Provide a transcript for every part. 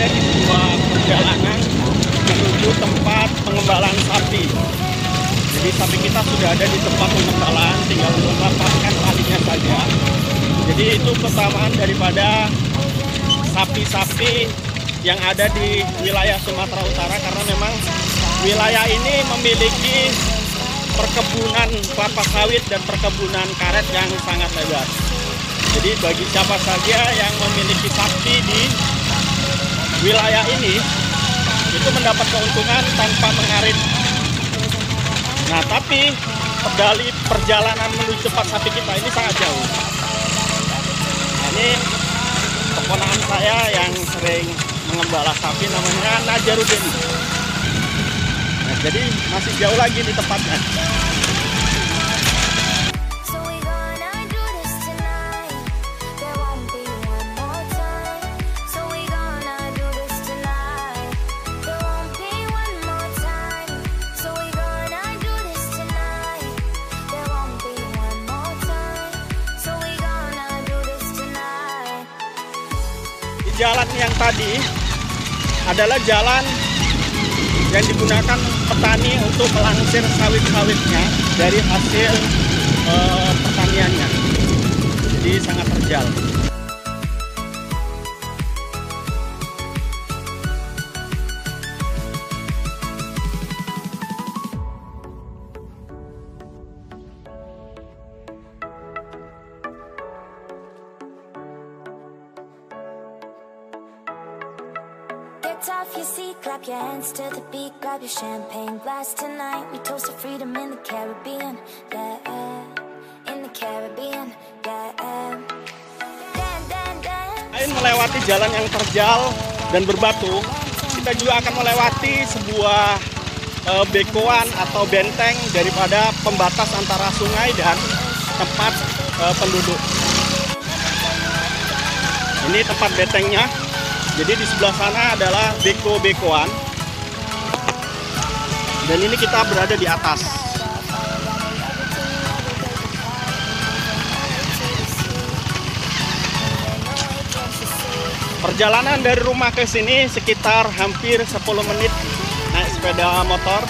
di sebuah perjalanan menuju tempat pengembalaan sapi. Jadi sapi kita sudah ada di tempat pengembalaan, tinggal melepaskan talinya saja. Jadi itu kesamaan daripada sapi-sapi yang ada di wilayah Sumatera Utara, karena memang wilayah ini memiliki perkebunan kelapa sawit dan perkebunan karet yang sangat lebar. Jadi bagi siapa saja yang memiliki sapi di wilayah ini, itu mendapat keuntungan tanpa mengarit. Nah, tapi dari perjalanan menuju tempat sapi kita ini sangat jauh. Nah, ini keponakan saya yang sering mengembala sapi, namanya Najarudin. Nah, jadi masih jauh lagi di tempatnya. Jalan yang tadi adalah jalan yang digunakan petani untuk melangsir sawit-sawitnya dari hasil pertaniannya. Jadi sangat terjal. Off your seat, clap your hands to the beat, grab your champagne glass tonight. We toast to freedom in the Caribbean, yeah, in the Caribbean, yeah. Selain melewati jalan yang terjal dan berbatu, kita juga akan melewati sebuah bekoan atau benteng daripada pembatas antara sungai dan tempat penduduk. Ini tempat bentengnya. Jadi di sebelah sana adalah beko-bekoan, dan ini kita berada di atas. Perjalanan dari rumah ke sini sekitar hampir 10 menit naik sepeda motor,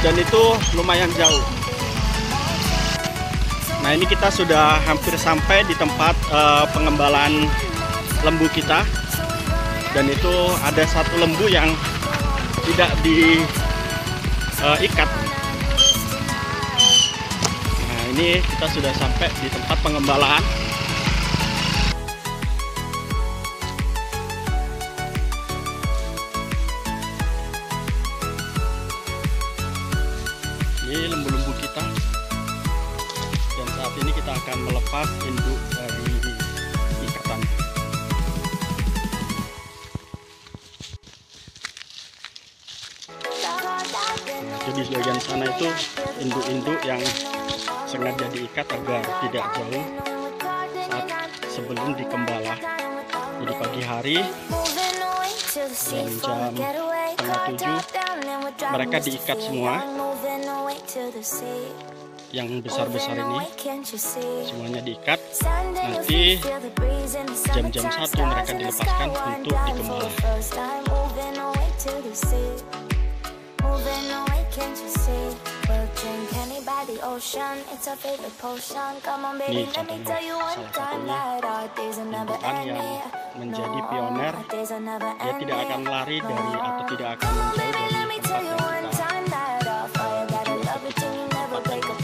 dan itu lumayan jauh. Nah, ini kita sudah hampir sampai di tempat pengembalaan lembu kita, dan itu ada satu lembu yang tidak diikat. Nah, ini kita sudah sampai di tempat pengembalaan. Ini lembu-lembu kita, dan saat ini kita akan melepas induk dari ikatan. Jadi di bagian sana itu induk-induk yang sengaja diikat agar tidak jauh saat sebelum dikembala. Jadi pagi hari jam 6:30 mereka diikat semua. Yang besar-besar ini semuanya diikat. Nanti jam-jam 1 mereka dilepaskan untuk dikembala. Ini contohnya salah satunya indukan yang menjadi pioner. Dia tidak akan lari dari atau tidak akan menjauh dari tempat yang kita tuju atau tempat yang kita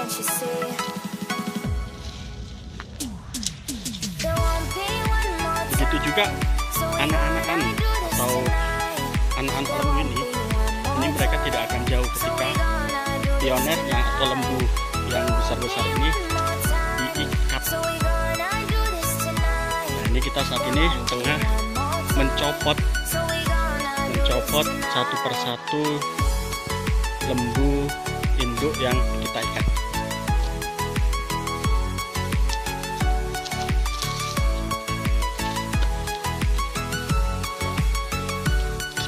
kasih. Begitu juga anak-anakan atau anak-anak lembu ini mereka tidak akan jauh ketika pionernya atau lembu yang besar-besar ini diikat. Nah, ini kita saat ini tengah mencopot satu persatu lembu induk yang kita ikat.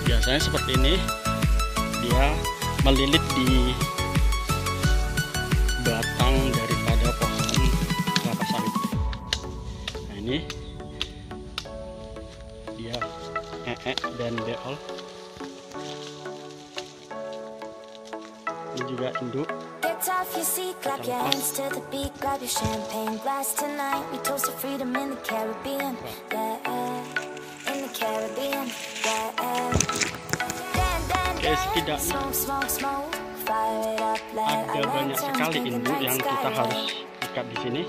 Biasanya seperti ini, dia melilit di batang daripada pohon kelapa induk. Get off your seat, clap your hands to the beat, grab your champagne glass tonight. We toast to freedom in the Caribbean, yeah, in the Caribbean, yeah. Oke, setidaknya ada banyak sekali induk yang kita harus ikat di sini.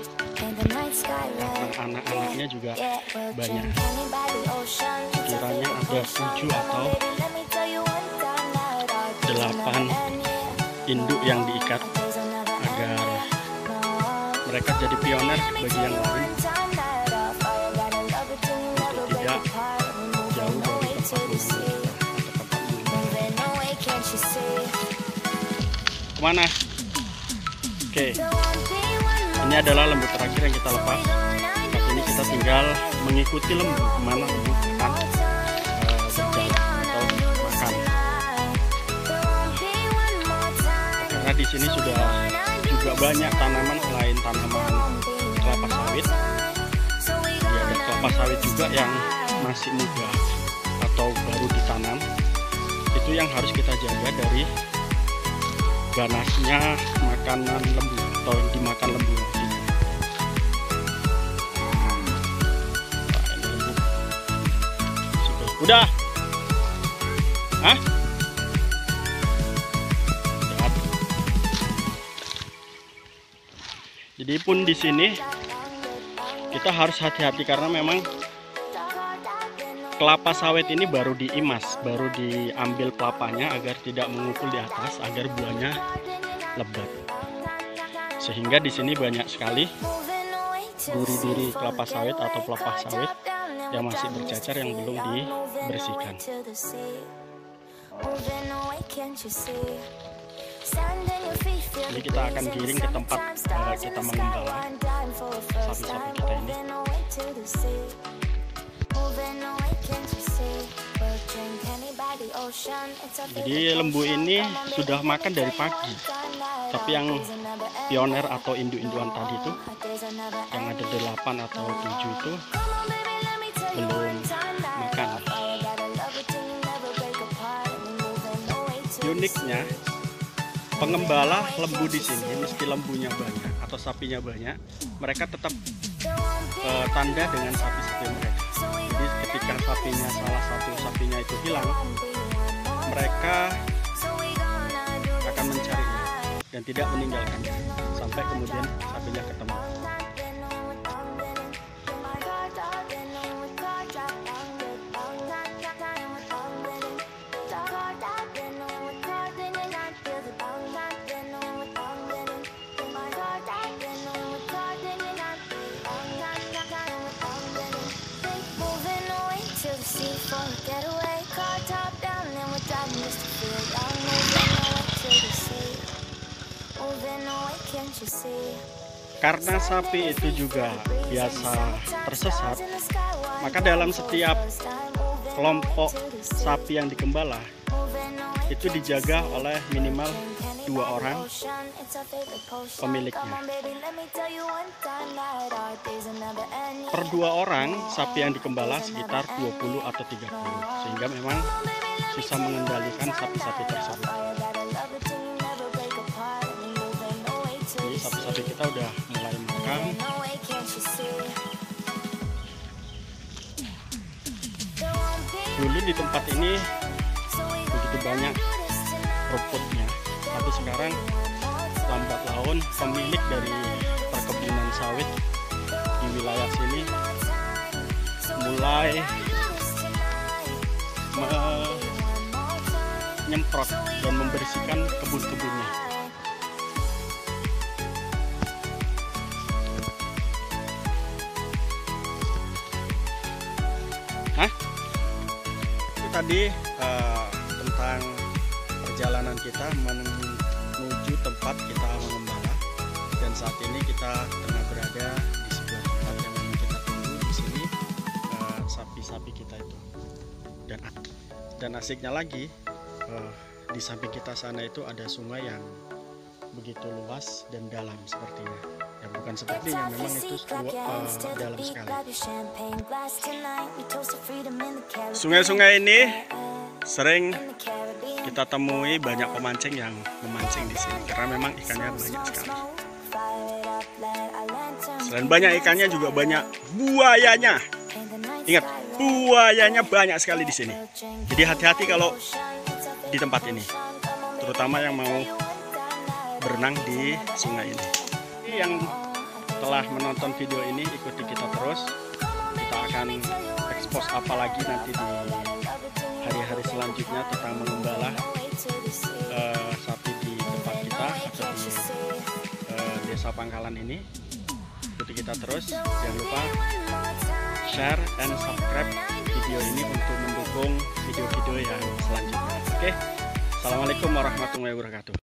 Anak-anaknya juga banyak. Sekiranya ada 7 atau 8 induk yang diikat agar mereka jadi pioner bagi yang lain untuk tidak jauh dari tempat kemana? Oke, ini adalah lembu terakhir yang kita lepas. Saat ini kita tinggal mengikuti lembu kemana lembu akan berjalan atau makan. Karena di sini sudah juga banyak tanaman selain tanaman kelapa sawit. Ya, ada kelapa sawit juga yang masih muda atau baru ditanam. Itu yang harus kita jaga dari ganasnya makanan lembu atau yang dimakan lembu. Ini lembu. Udah? Hah? Udah. Jadi pun di sini kita harus hati-hati karena memang kelapa sawit ini baru diimas, baru diambil kelapanya agar tidak mengumpul di atas, agar buahnya lebat. Sehingga di sini banyak sekali duri-duri kelapa sawit atau pelepah sawit yang masih bercacar yang belum dibersihkan. Jadi kita akan giring ke tempat kita mengembala sapi-sapi kita ini. Jadi lembu ini sudah makan dari pagi, tapi yang pioner atau induk-indukan tadi itu yang ada 8 atau 7 itu belum makan. Uniknya pengembala lembu di sini, meski lembunya banyak atau sapinya banyak, mereka tetap tanda dengan sapi-sapi mereka. Jadi ketika salah satu sapinya itu hilang, mereka akan mencarinya dan tidak meninggalkannya sampai kemudian sapinya ketemu. Karena sapi itu juga biasa tersesat, maka dalam setiap kelompok sapi yang dikembala itu dijaga oleh minimal 2 orang pemiliknya. Per 2 orang sapi yang dikembala sekitar 20 atau 30, sehingga memang susah mengendalikan sapi-sapi tersebut. Jadi sapi-sapi kita udah mulai makan. Dulu di tempat ini begitu banyak rumputnya, tapi sekarang lambat laun pemilik dari perkebunan sawit di wilayah sini mulai menyemprot dan membersihkan kebun-kebunnya. Itu tadi tentang perjalanan kita menuju tempat kita mengembala, dan saat ini kita tengah berada di sebuah tempat yang kita tunggu di sini sapi-sapi kita itu. Dan asiknya lagi di samping kita sana itu ada sungai yang begitu luas dan dalam sepertinya. Ya bukan sepertinya, memang itu dalam sekali. Sungai-sungai ini sering kita temui banyak pemancing yang memancing di sini karena memang ikannya banyak sekali. Selain banyak ikannya juga banyak buayanya. Ingat, buayanya banyak sekali di sini. Jadi hati-hati kalau di tempat ini, terutama yang mau berenang di sungai ini. Yang telah menonton video ini, ikuti kita terus. Kita akan expose apa lagi nanti di hari-hari selanjutnya tentang mengembala sapi di tempat kita atau di desa Pangkalan ini. Ikuti kita terus. Jangan lupa share and subscribe video ini untuk mendukung video-video yang selanjutnya. Oke, assalamualaikum warahmatullahi wabarakatuh.